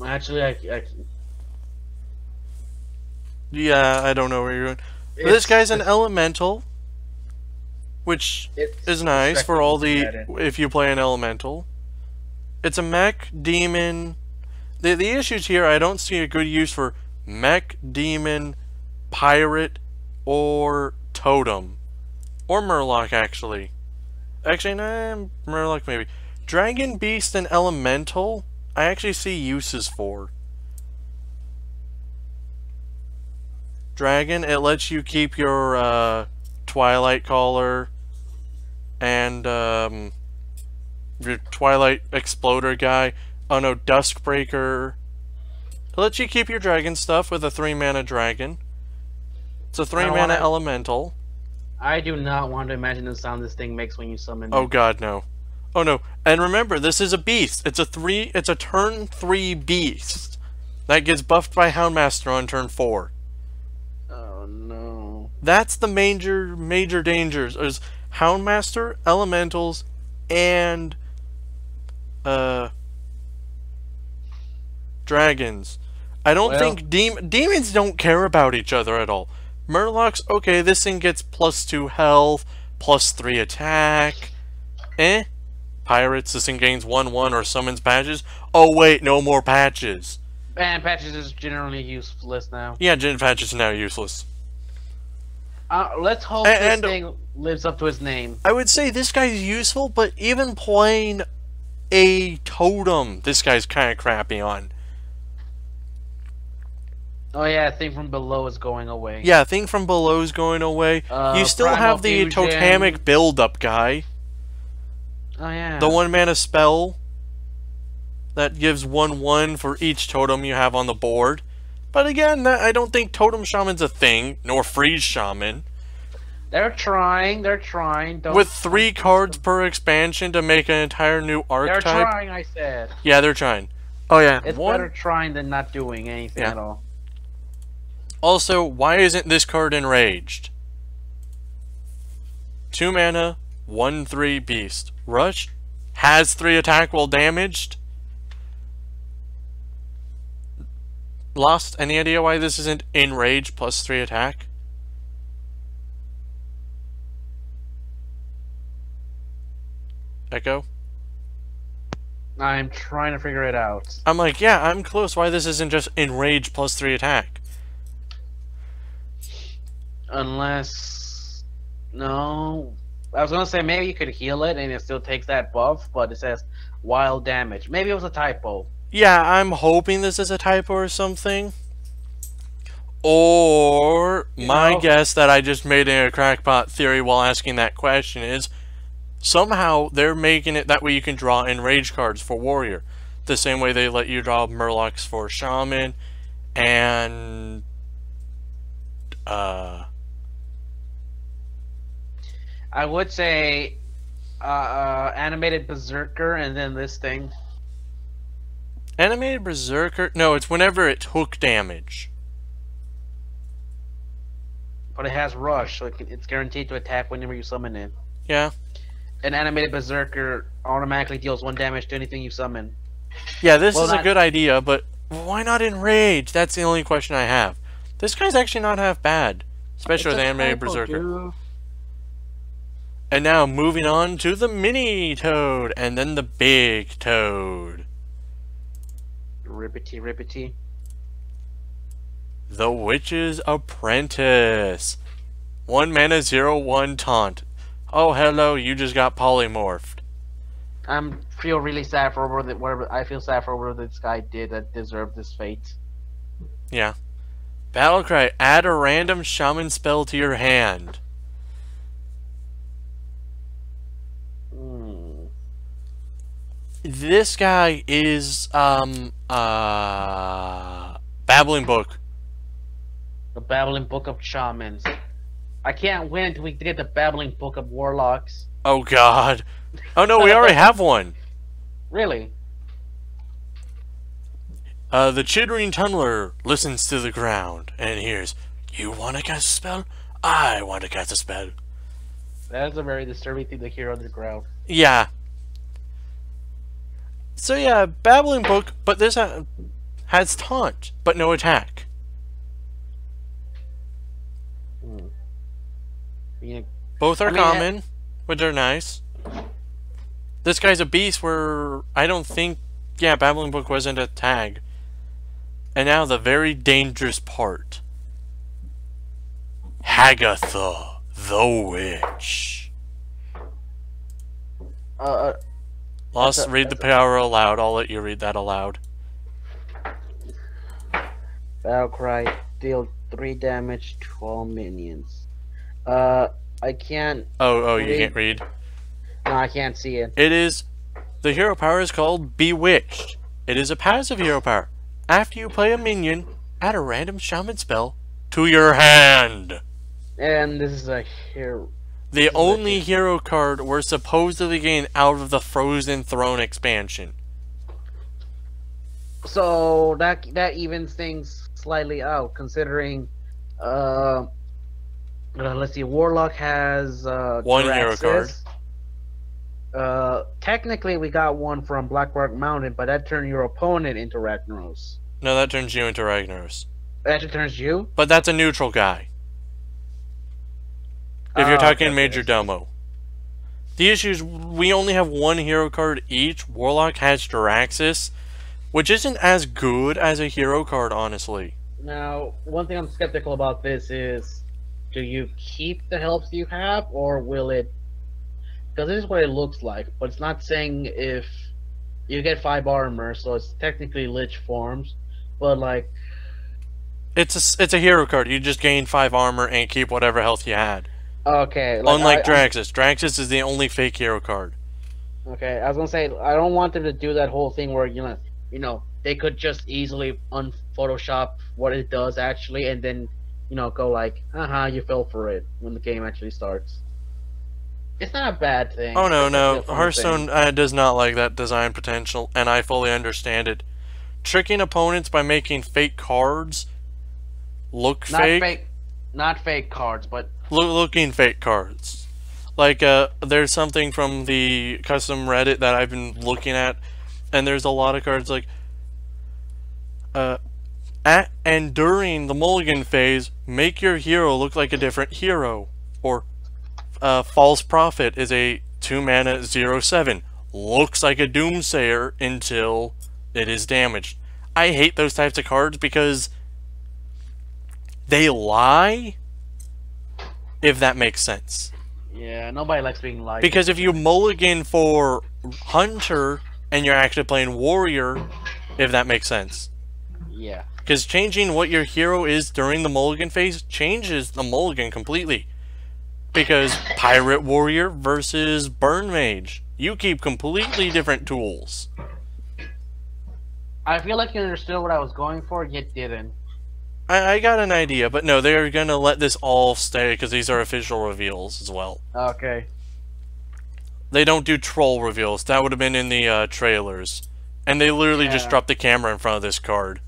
Actually, Yeah, I don't know where you're going. This guy's an elemental, which is nice for all the... if you play an elemental. It's a mech, demon... The issues here, I don't see a good use for mech, demon, pirate, or totem. Or murloc, actually. Actually, nah, murloc maybe. Dragon, beast, and elemental, I actually see uses for. Dragon, it lets you keep your Twilight Caller and your Twilight Exploder guy. Oh no, Duskbreaker. It lets you keep your dragon stuff with a 3-mana dragon. It's a 3-mana elemental. I do not want to imagine the sound this thing makes when you summon it. Oh god, no. Oh no. And remember, this is a beast. It's a turn 3 beast. That gets buffed by Houndmaster on turn 4. Oh no. That's the major dangers is Houndmaster, elementals, and dragons. I don't think demons don't care about each other at all. Murlocs, okay, this thing gets +2 health, +3 attack. Pirates, this thing gains 1/1 or summons patches. Oh wait, no more patches. And patches is generally useless now. Yeah, patches are now useless. Let's hope this thing lives up to its name. I would say this guy's useful, but even playing a totem, this guy's kind of crappy on. Oh yeah, Thing from Below is going away. Yeah, Thing from Below is going away. You still have the totemic build-up guy. Oh yeah. The 1-mana spell that gives 1/1 for each totem you have on the board. But again, I don't think Totem Shaman's a thing, nor Freeze Shaman. They're trying. With 3 cards per expansion to make an entire new archetype. They're trying, I said. Yeah, they're trying. Oh yeah. It's better trying than not doing anything at all. Also, why isn't this card enraged? 2 mana, 1/3 beast. Rush has 3 attack while damaged. Lost, any idea why this isn't enraged +3 attack? Echo? I'm trying to figure it out. I'm like, yeah, I'm close. Why this isn't just enraged +3 attack? Unless... No... I was gonna say maybe you could heal it and it still takes that buff, but it says wild damage. Maybe it was a typo. Yeah, I'm hoping this is a typo or something. Or my guess that I just made in a crackpot theory while asking that question is somehow they're making it that way you can draw enraged cards for warrior. The same way they let you draw murlocs for shaman and I would say animated berserker and then this thing. Animated berserker? No, it's whenever it took damage. But it has rush, so it's guaranteed to attack whenever you summon it. Yeah. An animated berserker automatically deals 1 damage to anything you summon. Yeah, this is a good idea, but why not enrage? That's the only question I have. This guy's actually not half bad, especially with animated berserker. Dude. And now moving on to the mini toad and then the big toad. Ribbity. The Witch's Apprentice. 1 mana 0/1 taunt. Oh hello, you just got polymorphed. Feel really sad for whatever I feel sad for whatever this guy did that deserved this fate. Yeah. Battlecry, add a random shaman spell to your hand. This guy is Babbling Book. The Babbling Book of Shamans. I can't win until we get the Babbling Book of Warlocks. Oh god. Oh no, we already have one. Really? The Chittering Tunneler listens to the ground and hears, "You want to cast a spell? I want to cast a spell." That is a very disturbing thing to hear on the ground. Yeah. So yeah, Babbling Book, but this has taunt, but no attack. Yeah. Both are common, which are nice. This guy's a beast where I don't think, yeah, Babbling Book wasn't a tag. And now the very dangerous part. Hagatha, the Witch. Lost, read the power aloud. I'll let you read that aloud. Battlecry, deal 3 damage to all minions. I can't... Oh, you can't read? No, I can't see it. It is... The hero power is called Bewitched. It is a passive hero power. After you play a minion, add a random shaman spell to your hand. And this is a hero... The only hero card we're supposedly getting out of the Frozen Throne expansion. So that evens things slightly out, considering let's see, Warlock has one hero card. Technically we got one from Blackrock Mountain, but that turned your opponent into Ragnaros. No, that turns you into Ragnaros. That turns you? But that's a neutral guy. If you're talking Major Domo. The issue is we only have one hero card each. Warlock has Jaraxxus, which isn't as good as a hero card, honestly. Now, one thing I'm skeptical about this is, do you keep the helps you have, or will it... Because this is what it looks like, but it's not saying if you get 5 armor, so it's technically Lich forms, but like... It's a hero card. You just gain 5 armor and keep whatever health you had. Okay. Like unlike Jaraxxus. Jaraxxus is the only fake hero card. Okay, I was gonna say, I don't want them to do that whole thing where, you know, they could just easily unphotoshop what it does actually, and then, you know, go like, haha, you fell for it when the game actually starts. It's not a bad thing. Oh no. Hearthstone does not like that design potential, and I fully understand it. Tricking opponents by making fake cards look fake. Not fake cards, but... Looking fake cards. Like, there's something from the custom Reddit that I've been looking at, and there's a lot of cards like, at and during the mulligan phase, make your hero look like a different hero. Or, False Prophet is a 2 mana 0/7. Looks like a Doomsayer until it is damaged. I hate those types of cards because they lie, if that makes sense. Yeah, nobody likes being lied. Because if you mulligan for Hunter and you're actually playing Warrior, if that makes sense. Yeah. Because changing what your hero is during the mulligan phase changes the mulligan completely. Because Pirate Warrior versus Burn Mage, you keep completely different tools. I feel like you understood what I was going for, yet didn't. I got an idea, but no, they're gonna let this all stay because these are official reveals as well. Okay. They don't do troll reveals. That would have been in the trailers. And they literally just dropped the camera in front of this card.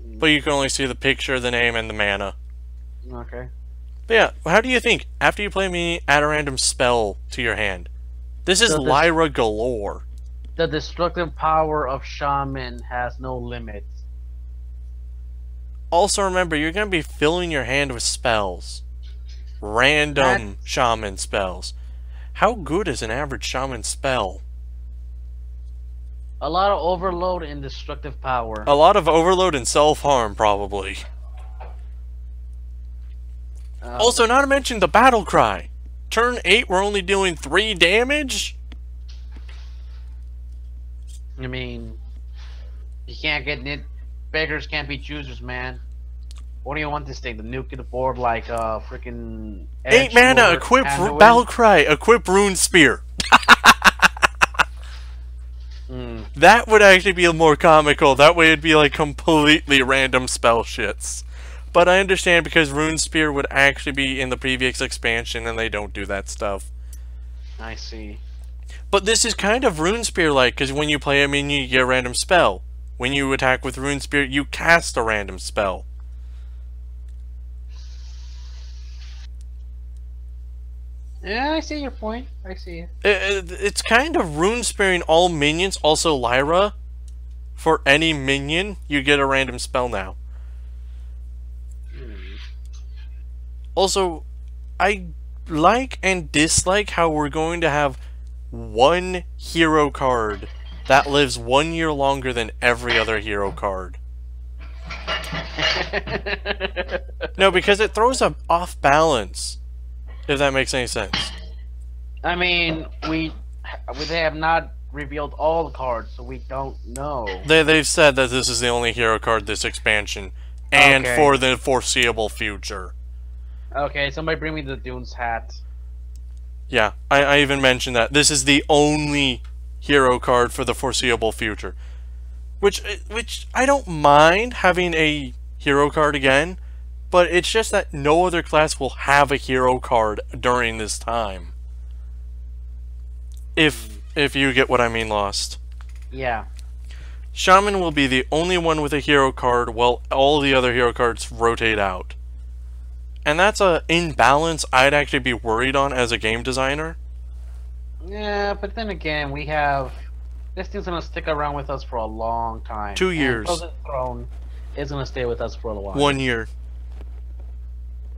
But you can only see the picture, the name, and the mana. Okay. But yeah, how do you think, after you play me, add a random spell to your hand? This is Lyra galore. The destructive power of Shaman has no limits. Also remember, you're going to be filling your hand with spells. Random shaman spells. How good is an average shaman spell? A lot of overload and destructive power. A lot of overload and self-harm, probably. Also, not to mention the battle cry. Turn 8, we're only doing 3 damage? I mean, you can't get nit. Beggars can't be choosers, man. What do you want this thing? The nuke to the board like freaking 8 mana, equip battle cry, equip rune spear. That would actually be more comical. That way it'd be like completely random spell shits. But I understand because Rune Spear would actually be in the previous expansion and they don't do that stuff. I see. But this is kind of Rune Spear-like, because when you play a minion, you get a random spell. When you attack with Rune Spear, you cast a random spell. Yeah, I see your point. I see it. It's kind of Rune Spearing all minions, also Lyra. For any minion, you get a random spell now. Also, I like and dislike how we're going to have one hero card that lives 1 year longer than every other hero card. No, because it throws a off balance, if that makes any sense. I mean, they have not revealed all the cards, so we don't know. They've said that this is the only hero card this expansion, and for the foreseeable future. Okay, somebody bring me the Dunes hat. Yeah, I even mentioned that. This is the only hero card for the foreseeable future. Which I don't mind having a hero card again, but it's just that no other class will have a hero card during this time. If you get what I mean, Lost. Yeah. Shaman will be the only one with a hero card while all the other hero cards rotate out. And that's a imbalance I'd actually be worried on as a game designer. Yeah, but then again, this thing's gonna stick around with us for a long time. 2 years. Frozen Throne is gonna stay with us for a while. 1 year.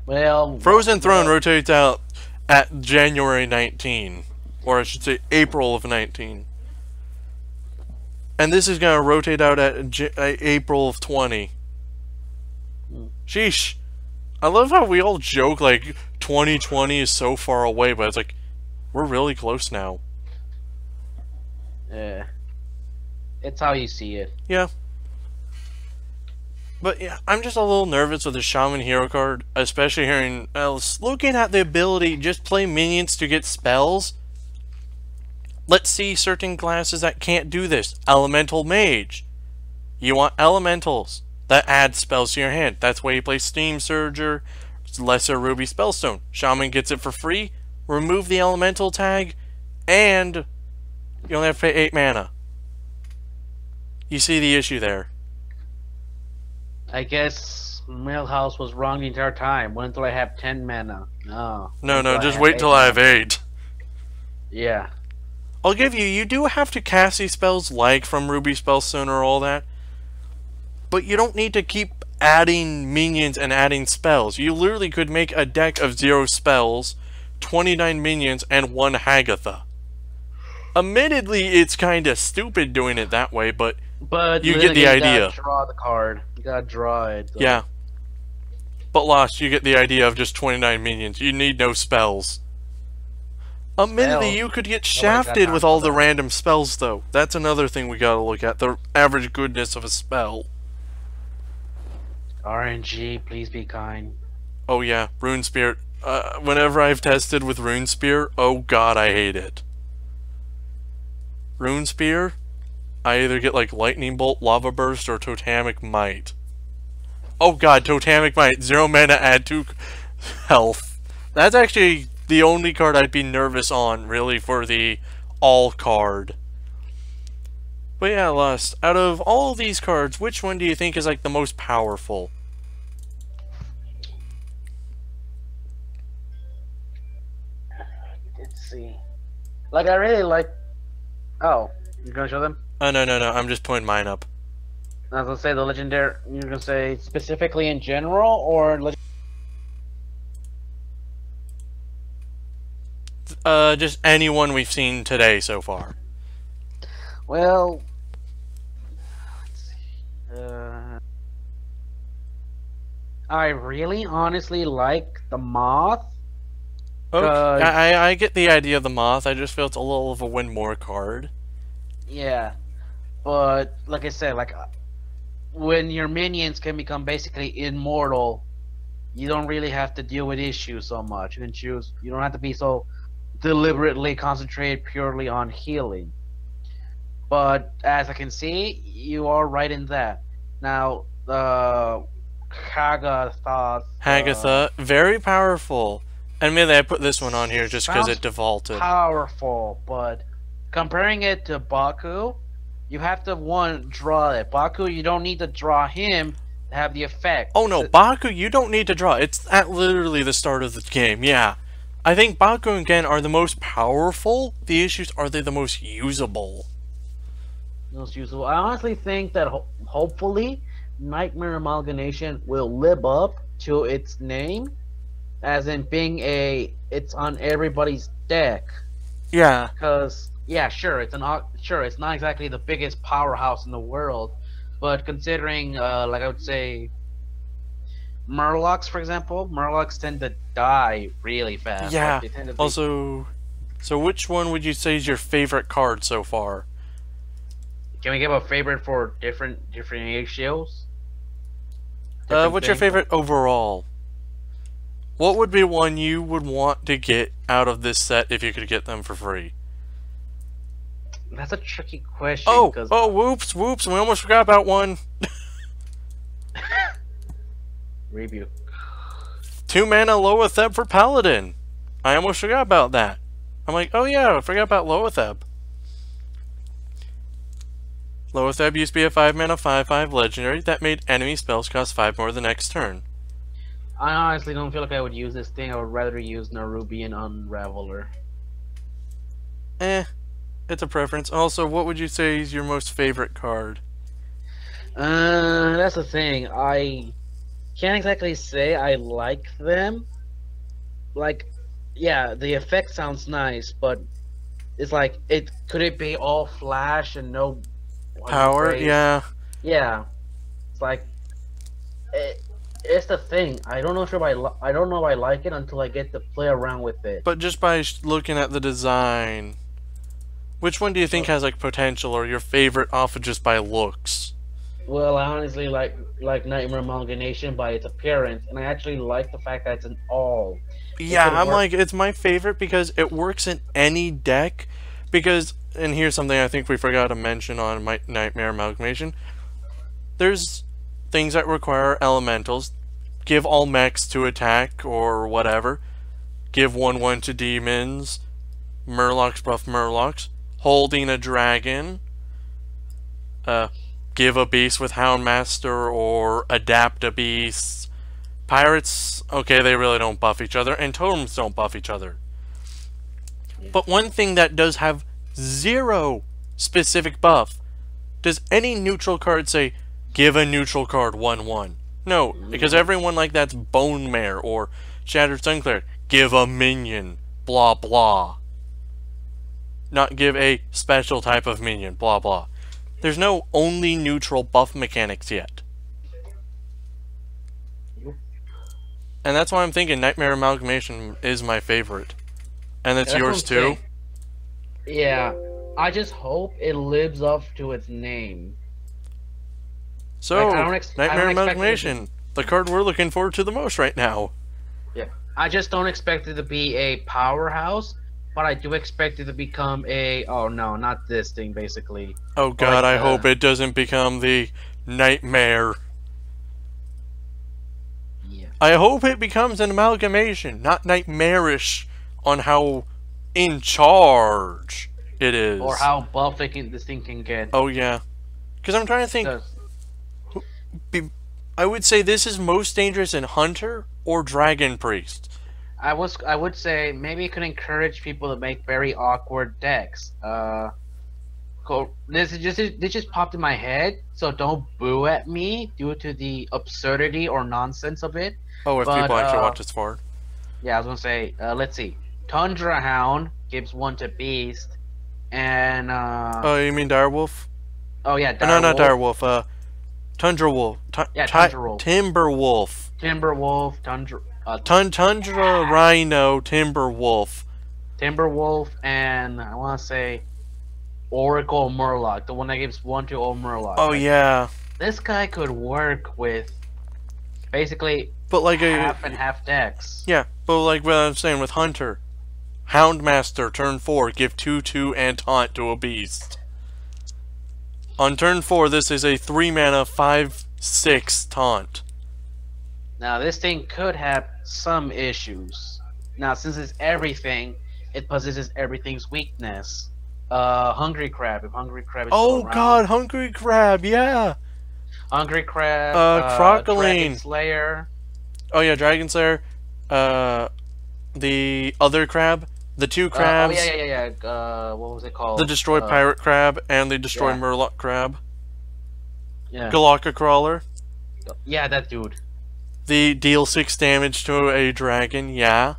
Well, Frozen Throne rotates out at January 19. Or I should say April of 19. And this is gonna rotate out at April of 20. Sheesh. I love how we all joke like 2020 is so far away, but it's like, we're really close now. Yeah. It's how you see it. Yeah. But yeah, I'm just a little nervous with the Shaman hero card, especially hearing, looking at the ability, just play minions to get spells. Let's see certain classes that can't do this. Elemental Mage. You want elementals that add spells to your hand. That's why you play Steam Surger, Lesser Ruby Spellstone. Shaman gets it for free. Remove the elemental tag, and you only have to pay 8 mana. You see the issue there. I guess Millhouse was wrong the entire time. Wait until I have 10 mana. No. No, just wait till I have 8. Yeah. I'll give you do have to cast these spells like from Ruby Spellstone or all that. But you don't need to keep adding minions and adding spells. You literally could make a deck of 0 spells, 29 minions, and 1 Hagatha. Admittedly, it's kind of stupid doing it that way, but you get the idea. You gotta draw the card. You gotta draw it. Though. Yeah. But Lost, you get the idea of just 29 minions. You need no spells. Admittedly, you could get shafted with all the random spells, though. That's another thing we gotta look at. The average goodness of a spell. RNG, please be kind. Oh yeah, Rune Spear. Whenever I've tested with Rune Spear, oh god, I hate it. Rune Spear, I either get like Lightning Bolt, Lava Burst, or Totemic Might. Oh god, Totemic Might, 0 mana, add 2 health. That's actually the only card I'd be nervous on, really, for the all card. But yeah, Lust, out of all of these cards, which one do you think is like the most powerful? Let's see. Like, I really like... Oh, you're gonna show them? Oh, no, I'm just putting mine up. I was gonna say the legendary... You're gonna say specifically in general, or... Just anyone we've seen today so far. Well... Let's see. I really honestly like the moth, Okay, cause I get the idea of the moth. I just feel it's a little of a win more card. yeah. But like I said, like when your minions can become basically immortal, you don't really have to deal with issues so much. You can choose. You don't have to be so deliberately concentrated purely on healing. But as I can see, you are right in that. Now, the Kaga thoughts, Hagatha, very powerful. Admittedly, I put this one on here just because it sounds defaulted. powerful, but comparing it to Baku, you have to one draw it. Baku, you don't need to draw him to have the effect. Oh no, Baku, you don't need to draw. It's at literally the start of the game, yeah. I think Baku and Gen are the most powerful. The issues are they the most usable. Most useful. I honestly think that hopefully Nightmare Amalgamation will live up to its name, as in being it's on everybody's deck. Yeah. Because yeah, sure, it's not exactly the biggest powerhouse in the world, but considering like I would say Murlocs, for example, Murlocs tend to die really fast. Yeah. Like, they tend to be, Also, so which one would you say is your favorite card so far? can we give a favorite for different ratios? What's your favorite overall? What would be one you would want to get out of this set if you could get them for free? That's a tricky question. Oh, Cause whoops, we almost forgot about one. review. 2-mana Loatheb for Paladin. I almost forgot about that. I'm like, oh yeah, I forgot about Loatheb. Loatheb used to be a 5-mana 5/5 legendary that made enemy spells cost 5 more the next turn. I honestly don't feel like I would use this thing. I would rather use Nerubian Unraveler. It's a preference. Also, what would you say is your most favorite card? That's the thing. I can't exactly say I like them. Like, yeah, the effect sounds nice, but it's like could it be all flash and no Power? Yeah. Yeah, it's like it's the thing. I don't know if I don't know if I like it until I get to play around with it. But just by looking at the design, which one do you think has like potential or your favorite off of just by looks? Well, I honestly like Nightmare Amalgamation by its appearance, and I actually like the fact that it's an all. Yeah, I'm like, it's my favorite because it works in any deck. Because, and here's something I think we forgot to mention on my Nightmare Amalgamation. There's things that require elementals. Give all mechs to attack or whatever. Give 1/1 to demons. Murlocs buff Murlocs. Holding a dragon. Give a beast with Houndmaster or adapt a beast. Pirates, okay, they really don't buff each other, and totems don't buff each other. But one thing that does have 0 specific buff, does any neutral card say, give a neutral card 1/1? No, because everyone like that's Bone Mare or Shattered Sunclair. Give a minion, blah blah. Not give a special type of minion, blah blah. There's no only neutral buff mechanics yet. And that's why I'm thinking Nightmare Amalgamation is my favorite. And it's yours too? Yeah, I just hope it lives up to its name. So, Nightmare Amalgamation, the card we're looking forward to the most right now. Yeah, I just don't expect it to be a powerhouse, but I do expect it to become a, oh no, not this thing, basically. Oh god, I hope it doesn't become the Nightmare. Yeah. I hope it becomes an amalgamation, not nightmarish on how in charge it is. Or how buff this thing can get. Oh yeah. Because I'm trying to think. I would say this is most dangerous in Hunter or Dragon Priest. I would say maybe it could encourage people to make very awkward decks. This just popped in my head, so don't boo at me due to the absurdity or nonsense of it. Oh, if people actually watch this far. Yeah, I was gonna say, let's see. Tundra Hound gives 1 to Beast, and oh, you mean Direwolf? Oh yeah, Direwolf. No, not Direwolf. Tundra Wolf. Yeah, Tundra Wolf. Timberwolf. Timberwolf, Tundra. Tundra Rhino, Timberwolf. Timberwolf, and I want to say Oracle Murloc, the one that gives 1/2 Murloc. Oh, like, yeah. This guy could work with basically But like half and half decks. Yeah, but like what I'm saying with Hunter. Houndmaster, turn 4, give 2/2 and taunt to a beast. On turn 4, this is a 3 mana 5/6 taunt. Now this thing could have some issues. Now since it's everything, it possesses everything's weakness. Hungry Crab, if Hungry Crab is Oh still around. god, Hungry Crab, yeah! Hungry Crab, Crocodile. Dragon Slayer. Oh yeah, Dragon Slayer. The other crab. The 2 crabs. Oh yeah. What was it called? The Destroyed Pirate Crab and the Destroyed Murloc Crab. Yeah. Galacta Crawler. Yeah, that dude. The deal 6 damage to a dragon, yeah.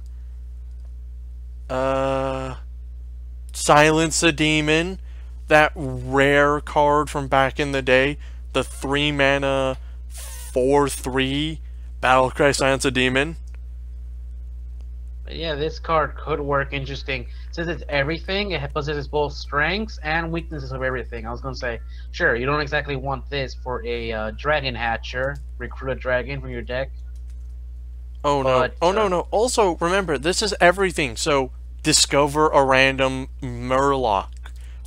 Silence a Demon. That rare card from back in the day. The 3 mana 4/3 Battlecry Silence a Demon. Yeah, this card could work interesting. Since it's everything, it possesses both strengths and weaknesses of everything. I was gonna say, sure, you don't exactly want this for a Dragon Hatcher. Recruit a dragon from your deck. Oh no. Oh no. Also, remember, this is everything. So, discover a random Murloc.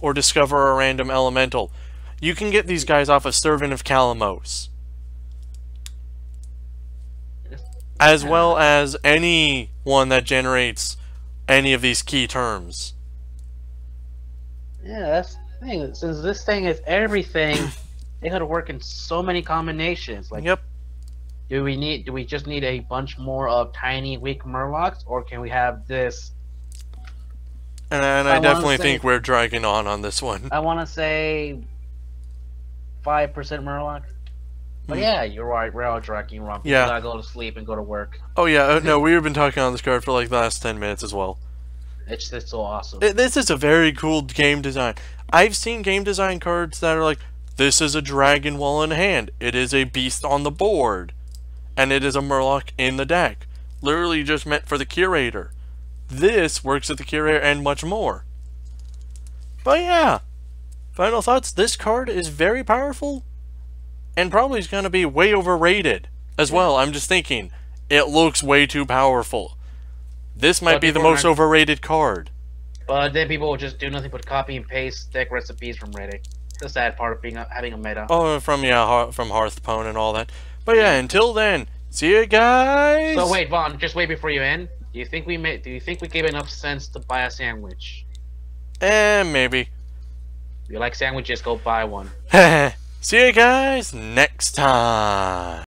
Or discover a random Elemental. You can get these guys off of Servant of Kalamos. As well as any one that generates any of these key terms. Yeah, that's the thing. Since this thing is everything, it could work in so many combinations. Like, yep. Do we just need a bunch more of tiny weak Murlocs, or can we have this? And I definitely think we're dragging on this one. I want to say 5% Murloc. But yeah, you're right. We're all dragging wrong. Yeah. Gotta go to sleep and go to work. Oh yeah, no, we've been talking on this card for like the last 10 minutes as well. It's so awesome. This is a very cool game design. I've seen game design cards that are like, this is a dragon wall in hand. It is a beast on the board. And it is a Murloc in the deck. Literally just meant for the curator. This works at the curator and much more. But yeah, final thoughts. This card is very powerful. And probably is going to be way overrated as well. I'm just thinking, it looks way too powerful. This might be the most overrated card. But then people will just do nothing but copy and paste deck recipes from Reddit. The sad part of having a meta. Oh, from Hearthstone and all that. But yeah, until then, see you guys. So wait, Vaughn, just wait before you end. Do you think we gave enough sense to buy a sandwich? Maybe. If you like sandwiches, go buy one. See you guys next time.